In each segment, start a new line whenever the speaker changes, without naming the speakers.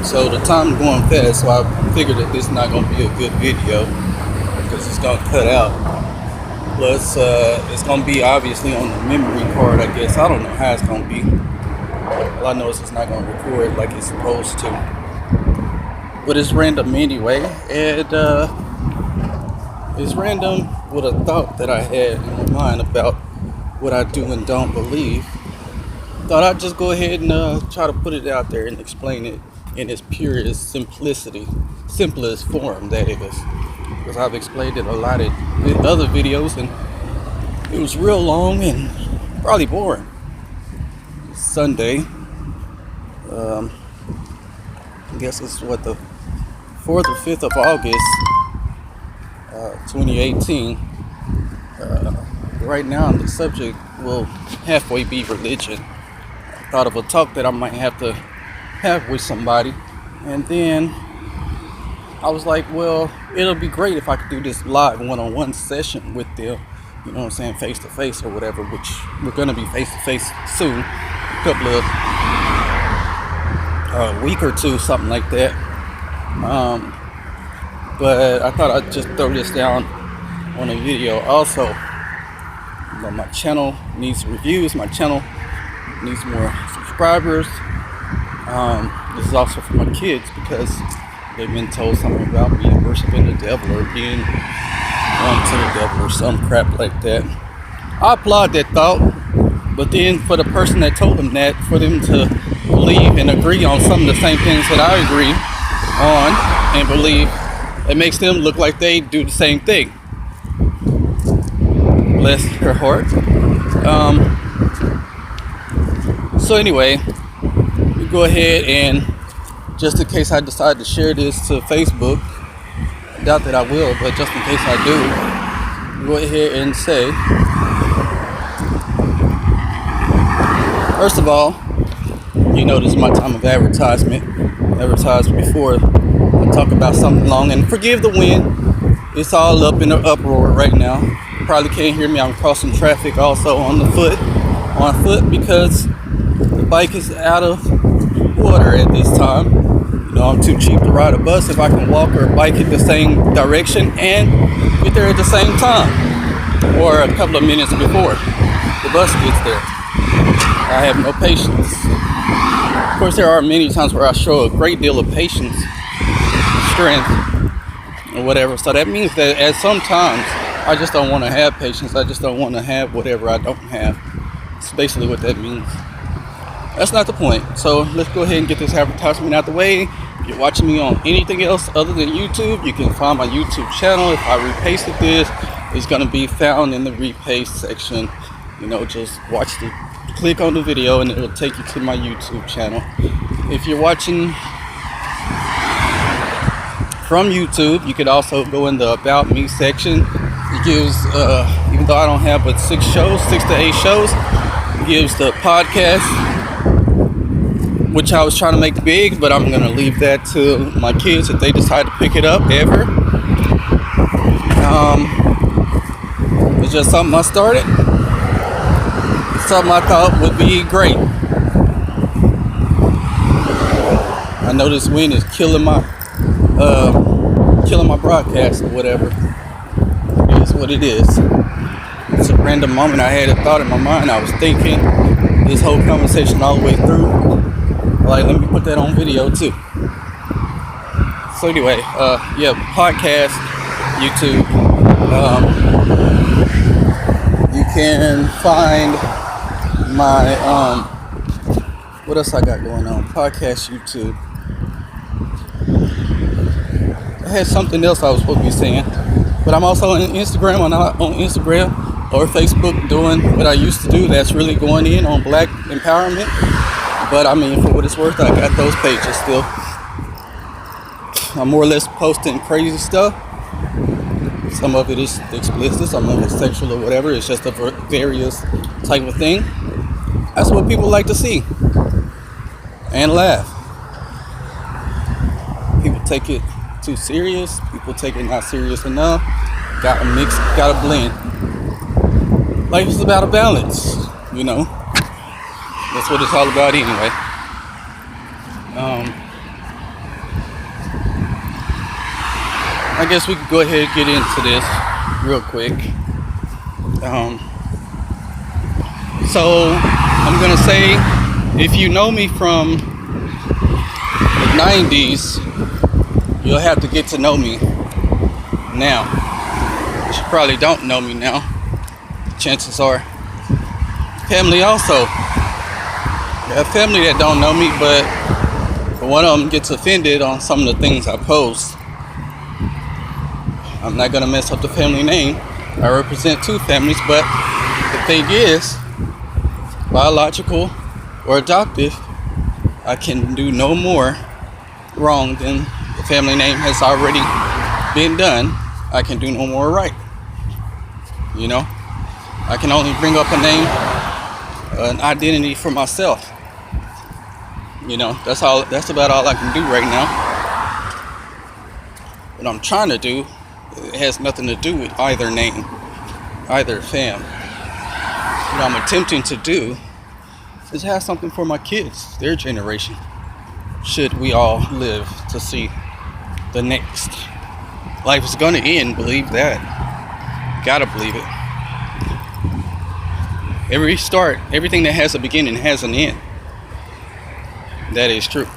So the time's going fast, so I figured that this is not going to be a good video because it's going to cut out. Plus, it's going to be obviously on the memory card, I guess. I don't know how it's going to be. All I know is it's not going to record like it's supposed to. But it's random anyway, and it's random with a thought that I had in my mind about what I do and don't believe. Thought I'd just go ahead and try to put it out there and explain it in its purest simplicity, simplest form, that is. Because I've explained it a lot in other videos, and it was real long and probably boring. Sunday, I guess it's what, the 4th or 5th of August, 2018. Right now, the subject will halfway be religion. I thought of a talk that I might have to have with somebody, and then I was like, well, it'll be great if I could do this live one-on-one session with them, you know what I'm saying, face-to-face or whatever, which we're going to be face-to-face soon, a couple of a week or two, something like that. But I thought I'd just throw this down on a video. Also, my channel needs reviews, my channel needs more subscribers. This is also for my kids because they've been told something about me worshiping the devil or being on to the devil or some crap like that. I applaud that thought, but then for the person that told them that, for them to believe and agree on some of the same things that I agree on and believe, it makes them look like they do the same thing. Bless her heart. So anyway, we go ahead and, just in case I decide to share this to Facebook, I doubt that I will, but just in case I do, go ahead and say, first of all, you know this is my time of advertisement. Advertise before I talk about something long, and forgive the wind. It's all up in the uproar right now. You probably can't hear me. I'm crossing traffic also on foot because the bike is out of water at this time. You know, I'm too cheap to ride a bus if I can walk or bike in the same direction and get there at the same time, or a couple of minutes before the bus gets there. I have no patience. Of course, there are many times where I show a great deal of patience, strength, or whatever. So that means that at some times I just don't want to have patience. I just don't want to have whatever I don't have. That's basically what that means. That's not the point. So let's go ahead and get this advertisement out the way. If you're watching me on anything else other than YouTube, you can find my YouTube channel. If I repasted this, it's going to be found in the repaste section. You know, just click on the video and it'll take you to my YouTube channel. If you're watching from YouTube, you could also go in the About Me section. It gives, even though I don't have but 6 to 8 shows, it gives the podcast, which I was trying to make big, but I'm going to leave that to my kids if they decide to pick it up ever. It's just something I started. Something I thought would be great. I know this wind is killing my broadcast or whatever. It is what it is. It's a random moment. I had a thought in my mind. I was thinking this whole conversation all the way through. Like, let me put that on video too. So anyway, podcast, YouTube. You can find my what else I got going on? Podcast, YouTube. I had something else I was supposed to be saying, but I'm also on Instagram. I'm not on Instagram or Facebook doing what I used to do. That's really going in on Black empowerment. But I mean, for what it's worth, I got those pages still. I'm more or less posting crazy stuff. Some of it is explicit, some of it is sexual or whatever. It's just a various type of thing. That's what people like to see and laugh. People take it too serious. People take it not serious enough. Gotta mix, gotta blend. Life is about a balance, you know. That's what it's all about anyway. I guess we could go ahead and get into this real quick. So I'm gonna say, if you know me from the 90s, you'll have to get to know me now. You probably don't know me now. Chances are. Family also. I have family that don't know me, but one of them gets offended on some of the things I post. I'm not gonna mess up the family name. I represent two families, but the thing is, biological or adoptive, I can do no more wrong than the family name has already been done. I can do no more right. You know, I can only bring up a name, an identity for myself. You know, that's about all I can do right now. What I'm trying to do, it has nothing to do with either name, either fam. What I'm attempting to do is have something for my kids, their generation, should we all live to see the next. Life is gonna end, believe that. Gotta believe it. Everything that has a beginning has an end. That is true.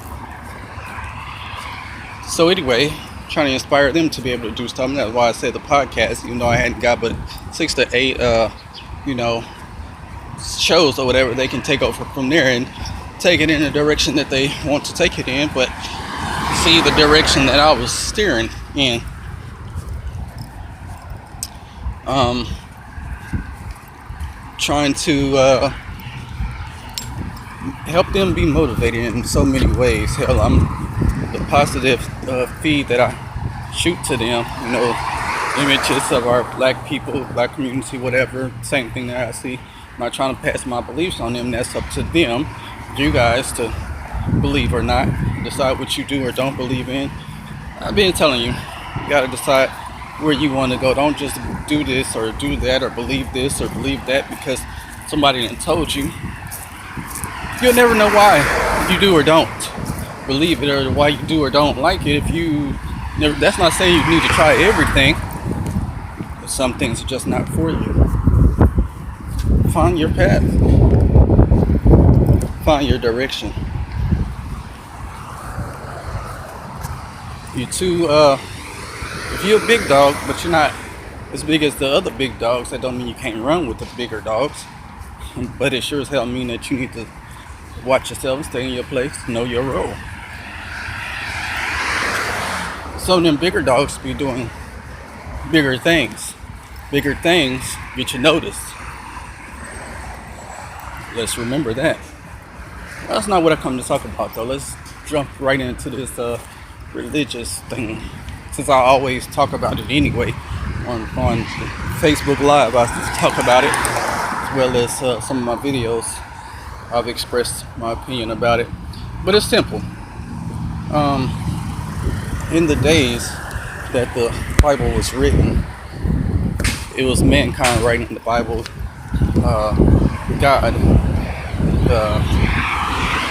So anyway, trying to inspire them to be able to do something. That's why I said the podcast, even though I hadn't got but 6 to 8 shows or whatever, they can take over from there and take it in the direction that they want to take it in, but see the direction that I was steering in. Trying to help them be motivated in so many ways. Hell, I'm the positive feed that I shoot to them, images of our black people, black community, whatever, same thing that I see. I'm not trying to pass my beliefs on them. That's up to them, you guys, to believe or not, decide what you do or don't believe in. I've been telling you, you gotta decide where you want to go. Don't just do this or do that or believe this or believe that because somebody done told you. You'll never know why you do or don't believe it, or why you do or don't like it. If you never, that's not saying you need to try everything. Some things are just not for you. Find your path. Find your direction. You too, if you're a big dog, but you're not as big as the other big dogs, that don't mean you can't run with the bigger dogs. But it sure as hell mean that you need to watch yourself, stay in your place, know your role. Some of them bigger dogs be doing bigger things. Bigger things get you noticed. Let's remember that. That's not what I come to talk about though. Let's jump right into this religious thing. Since I always talk about it anyway on Facebook Live, I talk about it, as well as some of my videos. I've expressed my opinion about it, but it's simple. In the days that the Bible was written, it was mankind writing the Bible. God,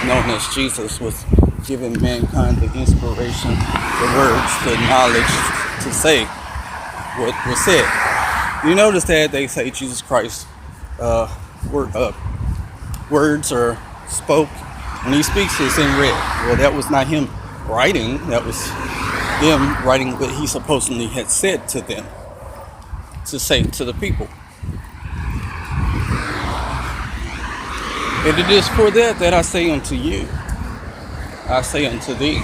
known as Jesus, was giving mankind the inspiration, the words, the knowledge to say what was said. You notice that they say Jesus Christ words are spoke. When he speaks, it's in red. Well, that was not him writing. That was him writing what he supposedly had said to them, to say to the people. And it is for that I say unto you, I say unto thee.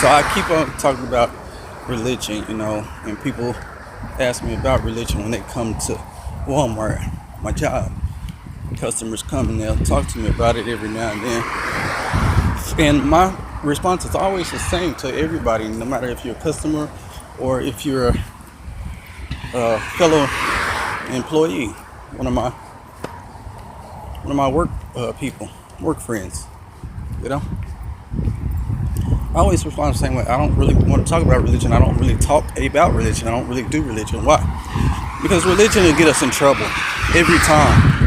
So I keep on talking about religion, and people ask me about religion when they come to Walmart, my job. Customers come and they'll talk to me about it every now and then. And my response is always the same to everybody, no matter if you're a customer or if you're a fellow employee, one of my work people, work friends, I always respond the same way. I don't really want to talk about religion. I don't really talk about religion. I don't really do religion. Why? Because religion will get us in trouble every time.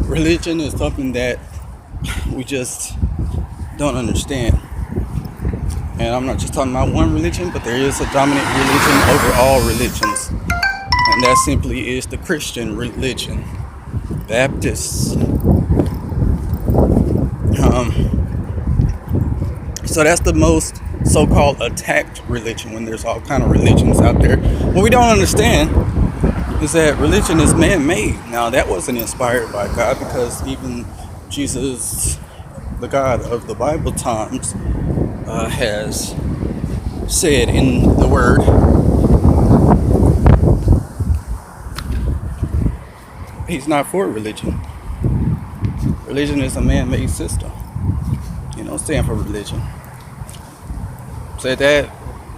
Religion is something that we just don't understand. And I'm not just talking about one religion, but there is a dominant religion over all religions. And that simply is the Christian religion. Baptists. So that's the most so-called attacked religion, when there's all kind of religions out there. What we don't understand is that religion is man-made. Now, that wasn't inspired by God, because even Jesus, the God of the Bible times, has said in the Word, he's not for religion. Religion is a man-made system. You don't stand for religion. Said that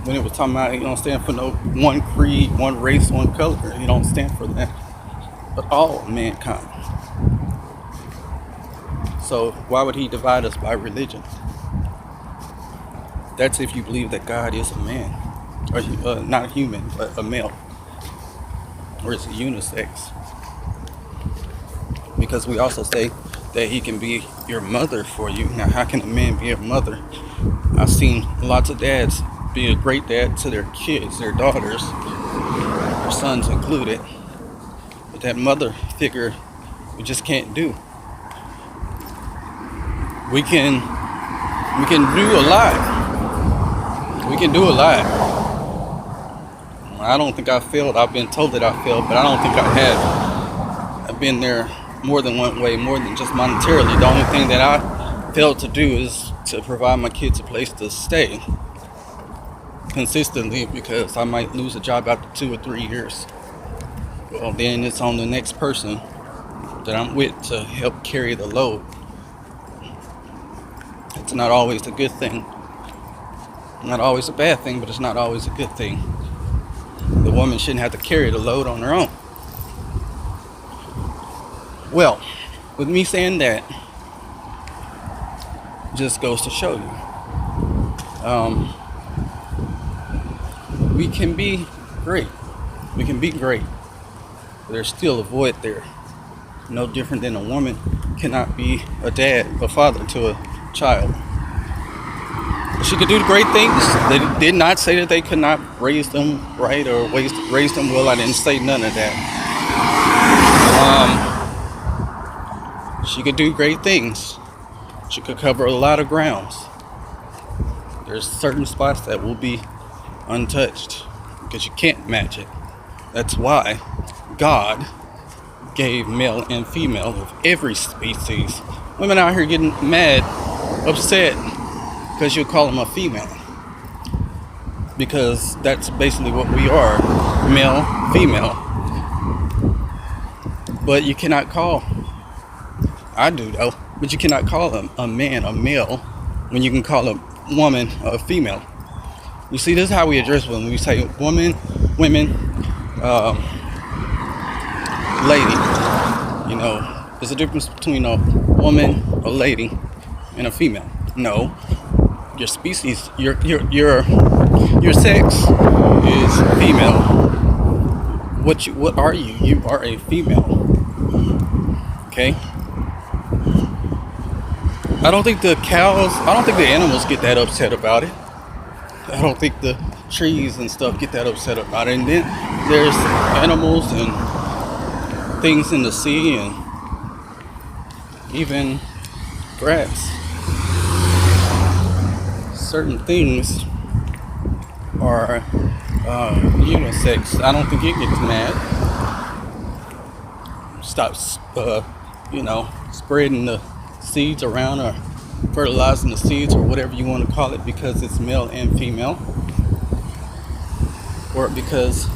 when it was talking about, you don't stand for no one creed, one race, one color. You don't stand for that, but all mankind. So why would he divide us by religion? That's if you believe that God is a man, or not human, but a male, or is it unisex? Because we also say that he can be your mother for you. Now, how can a man be a mother? I've seen lots of dads be a great dad to their kids, their daughters, their sons included. But that mother figure, we just can't do. We can do a lot. We can do a lot. I don't think I failed. I've been told that I failed, but I don't think I have. I've been there more than one way, more than just monetarily. The only thing that I failed to do is to provide my kids a place to stay consistently, because I might lose a job after 2 or 3 years. Well, then it's on the next person that I'm with to help carry the load. It's not always a good thing. Not always a bad thing, but it's not always a good thing. The woman shouldn't have to carry the load on her own. Well, with me saying that, just goes to show you, we can be great. We can be great. But there's still a void there. No different than a woman cannot be a dad, a father to a child. She could do great things. They did not say that they could not raise them right or raise them well. I didn't say none of that. She could do great things. She could cover a lot of grounds. There's certain spots that will be untouched because you can't match it. That's why God gave male and female of every species. Women out here getting mad, upset, because you call them a female. Because that's basically what we are, male, female. But you cannot call, I do though, but you cannot call a man a male when you can call a woman a female. You see, this is how we address when we say woman, women, lady. You know, there's a difference between a woman, a lady, and a female. No. Your species, your sex is female. What are you? You are a female. Okay? I don't think the animals get that upset about it. I don't think the trees and stuff get that upset about it. And then there's animals and things in the sea and even grass. Certain things are unisex. I don't think it gets mad. Stops, spreading the seeds around or fertilizing the seeds or whatever you want to call it because it's male and female, or because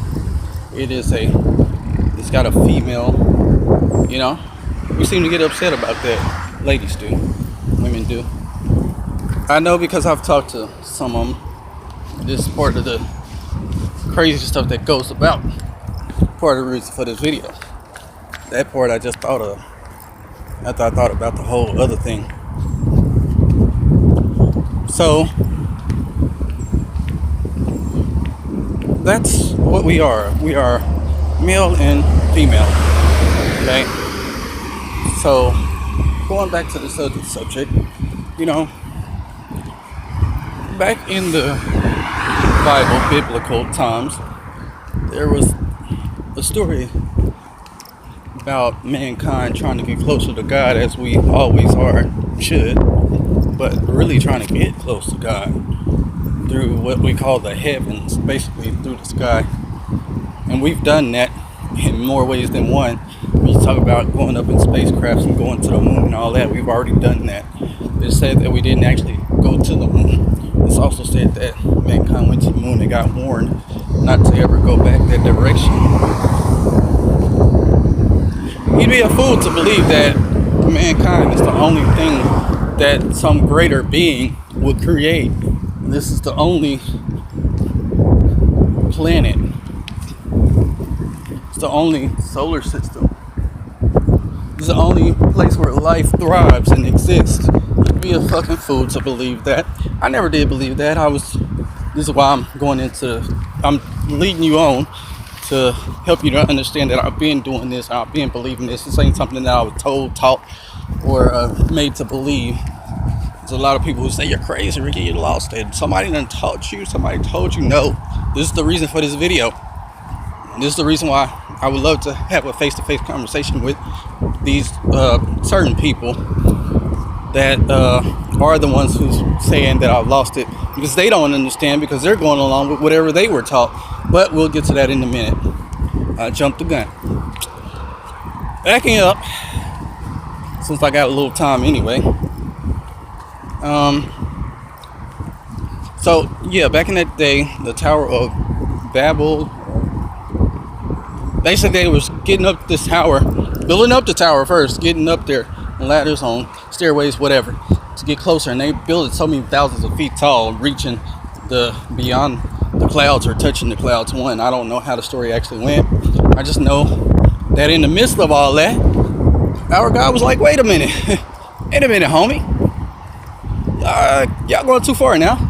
it's got a female. We seem to get upset about that. Ladies do, women do. I know because I've talked to some of them. This is part of the crazy stuff that goes about. Part of the reason for this video. That part I just thought of after I thought about the whole other thing. So that's what we are. We are male and female. Okay? So going back to the subject, back in the Bible, biblical times, there was a story about mankind trying to get closer to God, as we always should, but really trying to get close to God through what we call the heavens, basically through the sky. And we've done that in more ways than one. When you talk about going up in spacecrafts and going to the moon and all that, we've already done that. It said that we didn't actually go to the moon. It's also said that mankind went to the moon and got warned not to ever go back that direction. You'd be a fool to believe that mankind is the only thing that some greater being would create. This is the only planet. It's the only solar system. It's the only place where life thrives and exists. You'd be a fucking fool to believe that. I never did believe that. This is why I'm leading you on to help you to understand that I've been doing this, I've been believing this. This ain't something that I was told, taught, or made to believe. There's a lot of people who say, you're crazy, Ricky, you lost it. Somebody done taught you, somebody told you. No, this is the reason for this video. This is the reason why I would love to have a face-to-face conversation with these certain people that are the ones who's saying that I've lost it, because they don't understand, because they're going along with whatever they were taught. But we'll get to that in a minute. I jumped the gun. Backing up, since I got a little time anyway. So yeah, back in that day, the Tower of Babel, basically they was getting up this tower, building up the tower first, getting up there, ladders on, stairways, whatever, to get closer. And they built it so many thousands of feet tall, reaching beyond the clouds, or touching the clouds. I don't know how the story actually went. I just know that in the midst of all that, our God was like, wait a minute, homie. Y'all going too far now.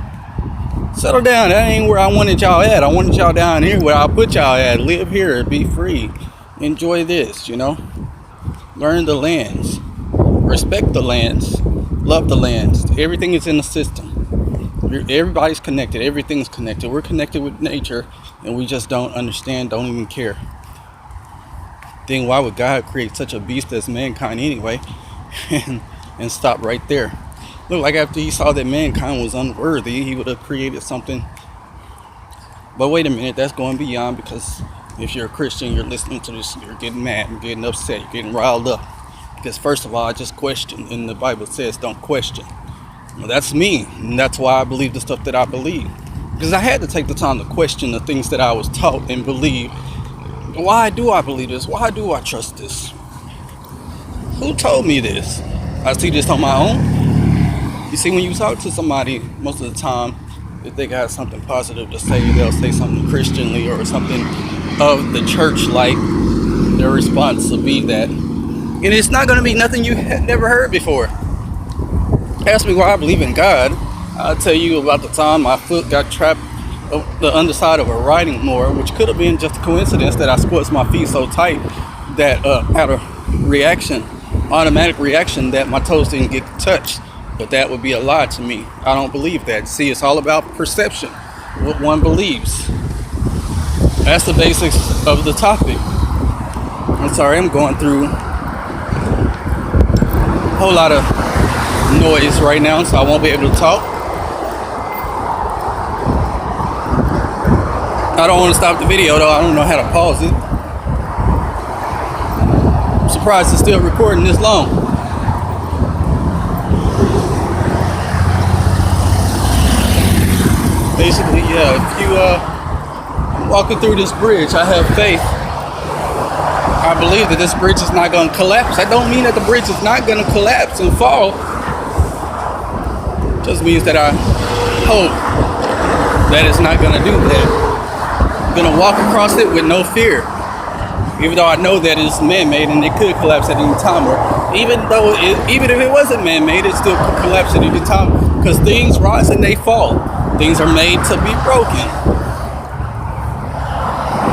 Settle down. That ain't where I wanted y'all at. I wanted y'all down here where I put y'all at. Live here, be free, enjoy this, learn the lands, respect the lands, love the lands. Everything is in the system. Everybody's connected. Everything's connected. We're connected with nature, and we just don't understand, don't even care. Then why would God create such a beast as mankind anyway, and stop right there? Look, like after he saw that mankind was unworthy, he would have created something. But wait a minute, that's going beyond, because if you're a Christian, you're listening to this, you're getting mad, you're getting upset, you're getting riled up. Because first of all, I just question, and the Bible says don't question. Well, that's me, and that's why I believe the stuff that I believe. Because I had to take the time to question the things that I was taught and believe. Why do I believe this? Why do I trust this? Who told me this? I see this on my own. You see, when you talk to somebody, most of the time, if they got something positive to say, they'll say something Christianly or something of the church-like. Their response will be that. And it's not going to be nothing you had never heard before. Ask me why I believe in God. I'll tell you about the time my foot got trapped on the underside of a riding mower, which could have been just a coincidence that I squeezed my feet so tight that had a automatic reaction that my toes didn't get touched. But that would be a lie to me. I don't believe that. See, it's all about perception, what one believes. That's the basics of the topic. I'm sorry, I'm going through a whole lot of noise right now, so I won't be able to talk. I don't want to stop the video though. I don't know how to pause it. I'm surprised it's still recording this long. Basically, yeah, if you walking through this bridge, I have faith. I believe that this bridge is not going to collapse. That don't mean that the bridge is not going to collapse and fall. It just means that I hope that it's not going to do that. I'm going to walk across it with no fear. Even though I know that it's man-made and it could collapse at any time. Or even if it wasn't man-made, it still could collapse at any time. Because things rise and they fall. Things are made to be broken.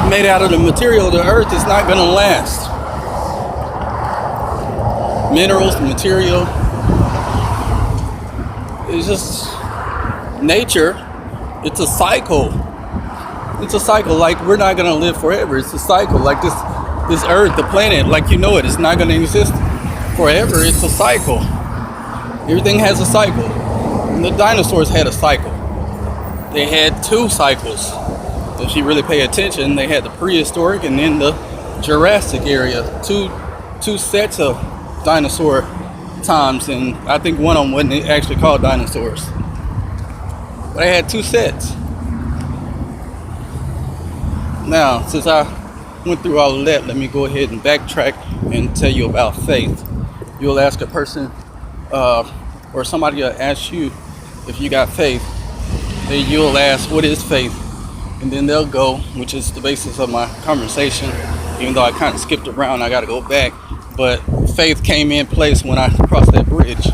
Made out of the material of the earth is not going to last. Minerals, material, it's just nature, it's a cycle. It's a cycle. Like, we're not gonna live forever. It's a cycle. Like this earth, the planet, like you know it, it's not gonna exist forever. It's a cycle. Everything has a cycle. And the dinosaurs had a cycle. They had 2 cycles. If you really pay attention, they had the prehistoric and then the Jurassic area. Two sets of dinosaur times, and I think one of them wasn't actually called dinosaurs. But they had 2 sets. Now, since I went through all of that, let me go ahead and backtrack and tell you about faith. You'll ask a person, or somebody will ask you if you got faith. Then you'll ask, what is faith? And then they'll go, which is the basis of my conversation. Even though I kind of skipped around, I got to go back. But faith came in place when I crossed that bridge.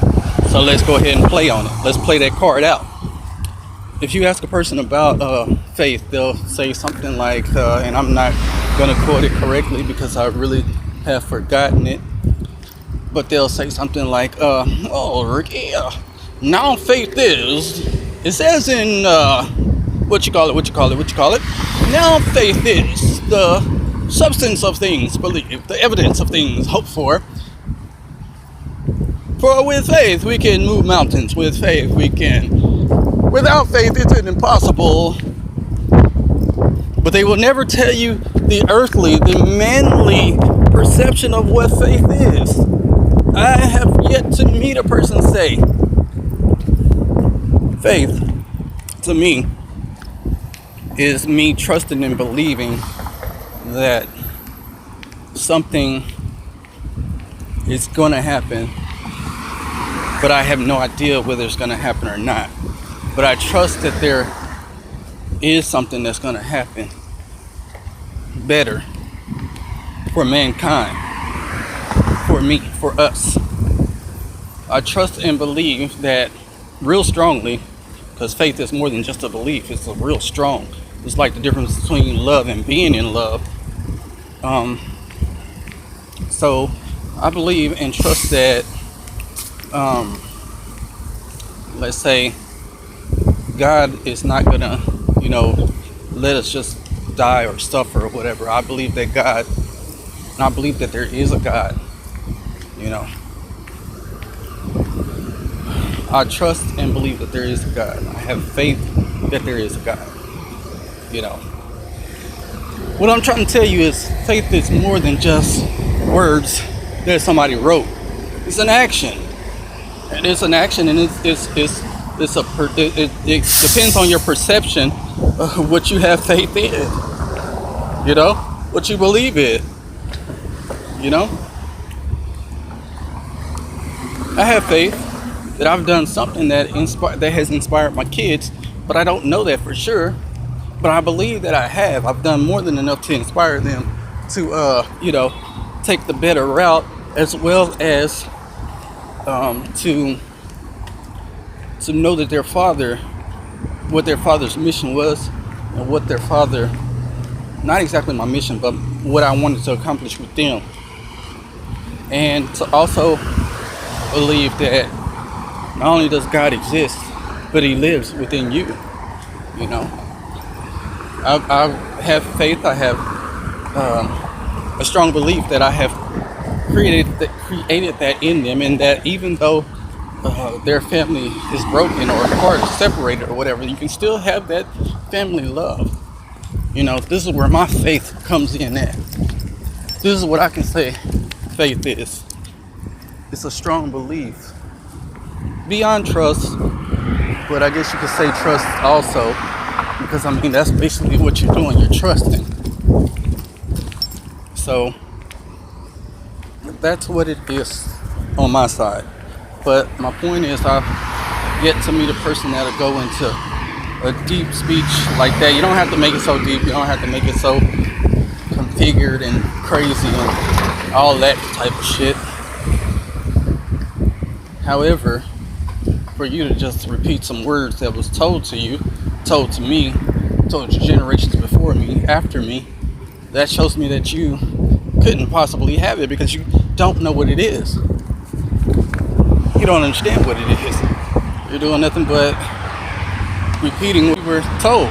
So let's go ahead and play on it. Let's play that card out. If you ask a person about faith, they'll say something like, and I'm not going to quote it correctly because I really have forgotten it, but they'll say something like, now faith is, it says in, what you call it? Now faith is the substance of things believed, the evidence of things hoped for. For with faith we can move mountains. With faith we can. Without faith it's impossible. But they will never tell you the earthly, the manly perception of what faith is. I have yet to meet a person say, faith to me is me trusting and believing that something is going to happen, but I have no idea whether it's going to happen or not. But I trust that there is something that's going to happen better for mankind, for me, for us. I trust and believe that real strongly, because faith is more than just a belief, it's a real strong. It's like the difference between love and being in love. So I believe and trust that, let's say, God is not gonna, let us just die or suffer or whatever. I believe that God, and I believe that there is a God, I trust and believe that there is a God. I have faith that there is a God. What I'm trying to tell you is faith is more than just words that somebody wrote. It's an action. And it's an action, and it depends on your perception of what you have faith in. What you believe in. I have faith that I've done something that has inspired my kids, but I don't know that for sure. But I believe that I have. I've done more than enough to inspire them to, take the better route, as well as to know that their father, what their father's mission was, and what their father, not exactly my mission, but what I wanted to accomplish with them. And to also believe that not only does God exist, but He lives within you. I have faith. I have a strong belief that I have created that in them, and that even though their family is broken or apart or separated or whatever, you can still have that family love. This is where my faith comes in at. This is what I can say faith is. It's a strong belief. Beyond trust, but I guess you could say trust also, because that's basically what you're doing, you're trusting. So that's what it is on my side. But my point is, I've yet to meet a person that'll go into a deep speech like that. You don't have to make it so deep, you don't have to make it so configured and crazy and all that type of shit. However, for you to just repeat some words that was told to you, told to me, told to generations before me, after me, that shows me that you couldn't possibly have it, because you don't know what it is. You don't understand what it is. You're doing nothing but repeating what we were told.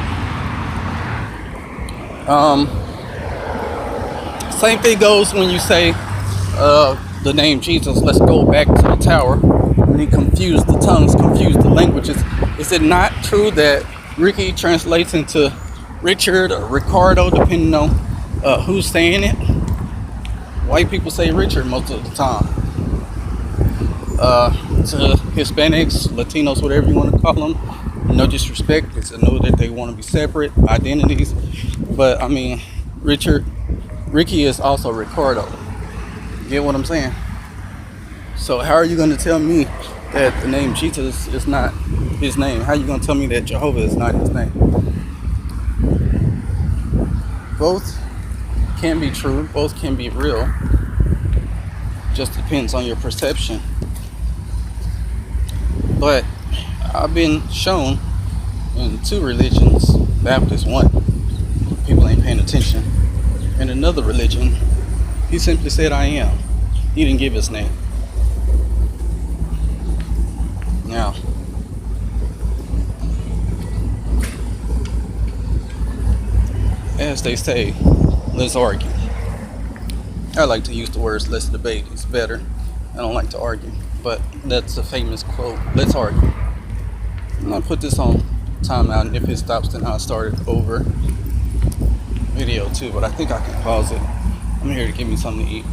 Same thing goes when you say the name Jesus. Let's go back to the tower. When he confused the tongues, confused the languages. Is it not true that Ricky translates into Richard or Ricardo, depending on who's saying it? White people say Richard most of the time. To Hispanics, Latinos, whatever you want to call them, no disrespect, because I know that they want to be separate identities. But I mean, Ricky is also Ricardo. Get what I'm saying? So how are you going to tell me that the name Jesus is not his name? How are you going to tell me that Jehovah is not his name? Both can be true. Both can be real. Just depends on your perception. But I've been shown in two religions, Baptist one, people ain't paying attention. In another religion, he simply said, I am. He didn't give his name. Now, as they say, let's argue. I like to use the words let's debate. It's better. I don't like to argue. But that's a famous quote. Let's argue. I'm going to put this on timeout, and if it stops, then I'll start it over video too. But I think I can pause it. I'm here to give me something to eat.